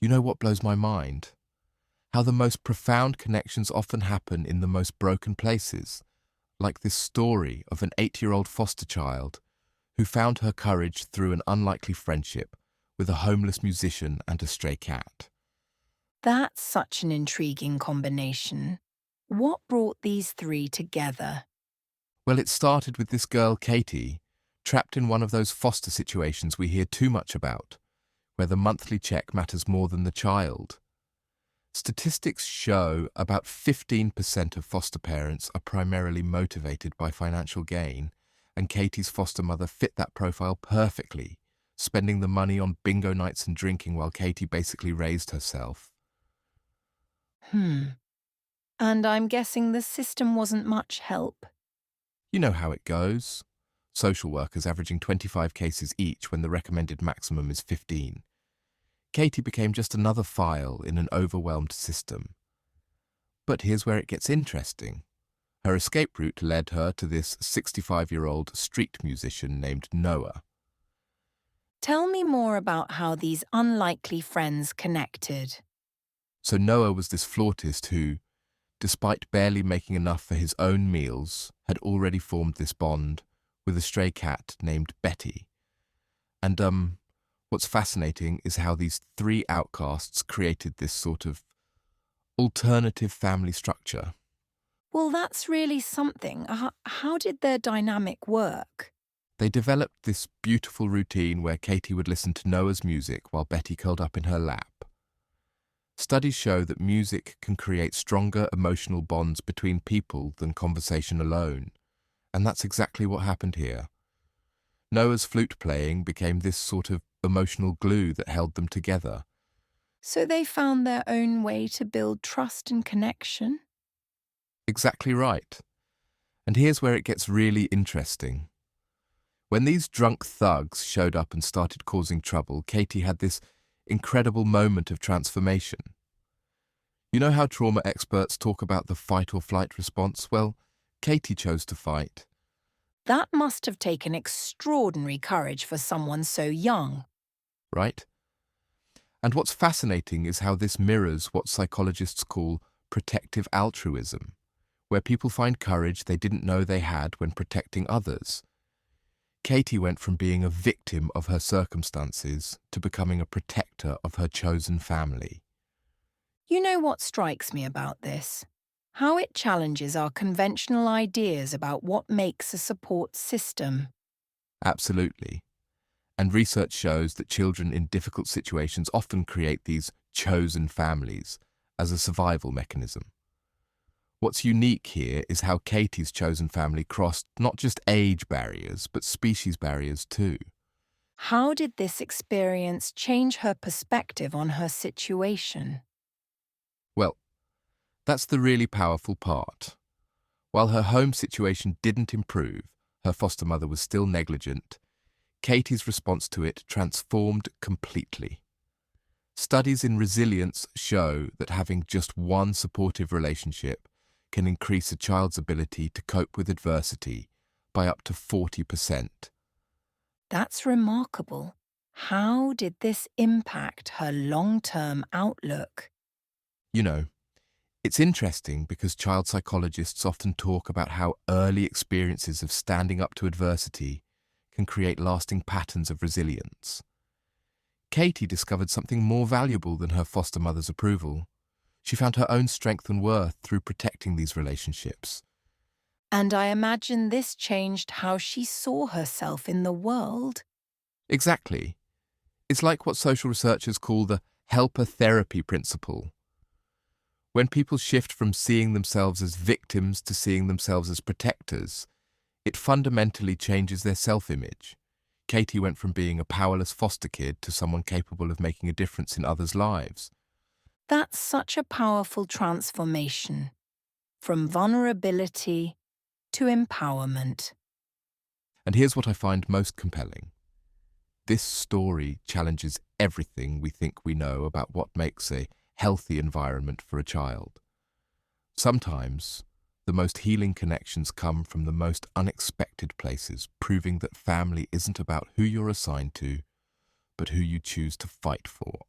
You know what blows my mind? How the most profound connections often happen in the most broken places, like this story of an 8-year-old foster child who found her courage through an unlikely friendship with a homeless musician and a stray cat. That's such an intriguing combination. What brought these three together? Well, it started with this girl, Katie, trapped in one of those foster situations we hear too much about, where the monthly check matters more than the child. Statistics show about 15% of foster parents are primarily motivated by financial gain, and Katie's foster mother fit that profile perfectly, spending the money on bingo nights and drinking while Katie basically raised herself. Hmm. And I'm guessing the system wasn't much help. You know how it goes. Social workers averaging 25 cases each when the recommended maximum is 15. Katie became just another file in an overwhelmed system. But here's where it gets interesting. Her escape route led her to this 65-year-old street musician named Noah. Tell me more about how these unlikely friends connected. So Noah was this flautist who, despite barely making enough for his own meals, had already formed this bond with a stray cat named Betty. And what's fascinating is how these three outcasts created this sort of alternative family structure. Well, that's really something. How did their dynamic work? They developed this beautiful routine where Katie would listen to Noah's music while Betty curled up in her lap. Studies show that music can create stronger emotional bonds between people than conversation alone, and that's exactly what happened here. Noah's flute playing became this sort of emotional glue that held them together. So they found their own way to build trust and connection? Exactly right. And here's where it gets really interesting. When these drunk thugs showed up and started causing trouble, Katie had this incredible moment of transformation. You know how trauma experts talk about the fight or flight response? Well, Katie chose to fight, That must have taken extraordinary courage for someone so young. right? And what's fascinating is how this mirrors what psychologists call protective altruism, where people find courage they didn't know they had when protecting others. Katie went from being a victim of her circumstances to becoming a protector of her chosen family. You know what strikes me about this? How it challenges our conventional ideas about what makes a support system. Absolutely. And research shows that children in difficult situations often create these chosen families as a survival mechanism. What's unique here is how Katie's chosen family crossed not just age barriers, but species barriers too. How did this experience change her perspective on her situation? Well, that's the really powerful part. While her home situation didn't improve, her foster mother was still negligent, Katie's response to it transformed completely. Studies in resilience show that having just one supportive relationship can increase a child's ability to cope with adversity by up to 40%. That's remarkable. How did this impact her long-term outlook? You know, it's interesting because child psychologists often talk about how early experiences of standing up to adversity can create lasting patterns of resilience. Katie discovered something more valuable than her foster mother's approval. She found her own strength and worth through protecting these relationships. And I imagine this changed how she saw herself in the world. Exactly. It's like what social researchers call the helper therapy principle. When people shift from seeing themselves as victims to seeing themselves as protectors, it fundamentally changes their self-image. Katie went from being a powerless foster kid to someone capable of making a difference in others' lives. That's such a powerful transformation, from vulnerability to empowerment. And here's what I find most compelling. This story challenges everything we think we know about what makes a healthy environment for a child. Sometimes, the most healing connections come from the most unexpected places, proving that family isn't about who you're assigned to, but who you choose to fight for.